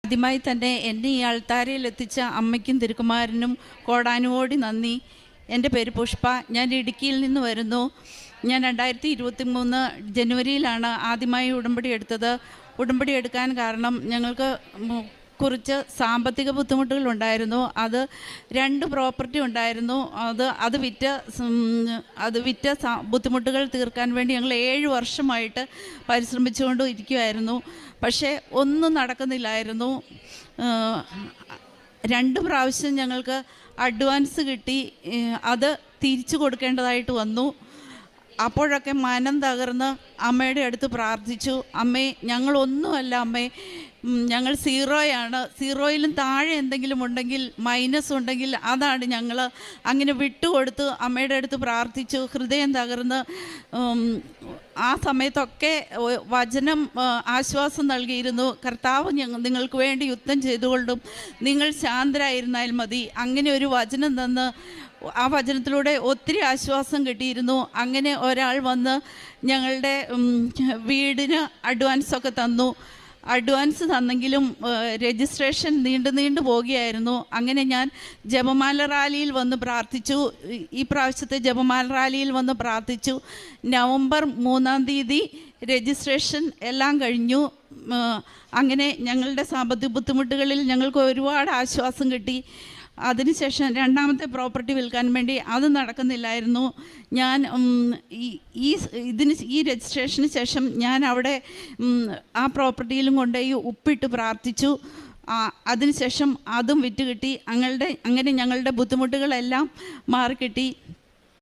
ആദ്യമായി തന്നെ എന്നെ ഈ അൾത്താരയിൽ എത്തിച്ച അമ്മയ്ക്കും തിരുക്കുമാരനും കോടാനുകോടി നന്ദി. എൻ്റെ പേര് പുഷ്പ. ഞാൻ ഇടുക്കിയിൽ നിന്ന് വരുന്നു. ഞാൻ 2023 ജനുവരിയിലാണ് ആദ്യമായി ഉടമ്പടി എടുത്തത്. ഉടമ്പടി എടുക്കാൻ കാരണം ഞങ്ങൾക്ക് കുറച്ച് സാമ്പത്തിക ബുദ്ധിമുട്ടുകളുണ്ടായിരുന്നു. അത് 2 പ്രോപ്പർട്ടി ഉണ്ടായിരുന്നു. അത് വിറ്റ ബുദ്ധിമുട്ടുകൾ തീർക്കാൻ വേണ്ടി ഞങ്ങൾ 7 വർഷമായിട്ട് പരിശ്രമിച്ചുകൊണ്ട് ഇരിക്കുമായിരുന്നു. പക്ഷേ ഒന്നും നടക്കുന്നില്ലായിരുന്നു. 2 പ്രാവശ്യം ഞങ്ങൾക്ക് അഡ്വാൻസ് കിട്ടി. അത് തിരിച്ചു കൊടുക്കേണ്ടതായിട്ട് വന്നു. അപ്പോഴൊക്കെ മനം തകർന്ന് അമ്മയുടെ അടുത്ത് പ്രാർത്ഥിച്ചു. അമ്മേ, ഞങ്ങളൊന്നുമല്ല അമ്മേ, ഞങ്ങൾ സീറോയാണ്. സീറോയിലും താഴെ എന്തെങ്കിലും ഉണ്ടെങ്കിൽ, മൈനസ് ഉണ്ടെങ്കിൽ അതാണ് ഞങ്ങൾ. അങ്ങനെ വിട്ടുകൊടുത്ത് അമ്മയുടെ അടുത്ത് പ്രാർത്ഥിച്ചു. ഹൃദയം തകർന്ന് ആ സമയത്തൊക്കെ വചനം ആശ്വാസം നൽകിയിരുന്നു. കർത്താവ് നിങ്ങൾക്ക് വേണ്ടി യുദ്ധം ചെയ്തുകൊണ്ടും നിങ്ങൾ ശാന്തരായിരുന്നാൽ മതി. അങ്ങനെ ഒരു വചനം തന്ന് ആ വചനത്തിലൂടെ ഒത്തിരി ആശ്വാസം കിട്ടിയിരുന്നു. അങ്ങനെ ഒരാൾ വന്ന് ഞങ്ങളുടെ വീടിന് അഡ്വാൻസൊക്കെ തന്നു. അഡ്വാൻസ് തന്നെങ്കിലും രജിസ്ട്രേഷൻ നീണ്ടു പോകുകയായിരുന്നു. അങ്ങനെ ഞാൻ ജപമാല റാലിയിൽ വന്ന് പ്രാർത്ഥിച്ചു. ഈ പ്രാവശ്യത്തെ ജപമാല റാലിയിൽ വന്ന് പ്രാർത്ഥിച്ചു. നവംബർ 3-ാം തീയതി രജിസ്ട്രേഷൻ എല്ലാം കഴിഞ്ഞു. അങ്ങനെ ഞങ്ങളുടെ സാമ്പത്തിക ബുദ്ധിമുട്ടുകളിൽ ഞങ്ങൾക്ക് ഒരുപാട് ആശ്വാസം കിട്ടി. അതിനുശേഷം 2ാമത്തെ പ്രോപ്പർട്ടി വിൽക്കാൻ വേണ്ടി അത് നടക്കുന്നില്ലായിരുന്നു. ഞാൻ ഈ രജിസ്ട്രേഷന് ശേഷം ഞാൻ അവിടെ ആ പ്രോപ്പർട്ടിയിലും കൊണ്ടുപോയി ഉപ്പിട്ട് പ്രാർത്ഥിച്ചു. അതിനുശേഷം അതും വിറ്റ് കിട്ടി. അങ്ങനെ ഞങ്ങളുടെ ബുദ്ധിമുട്ടുകളെല്ലാം മാറിക്കിട്ടി.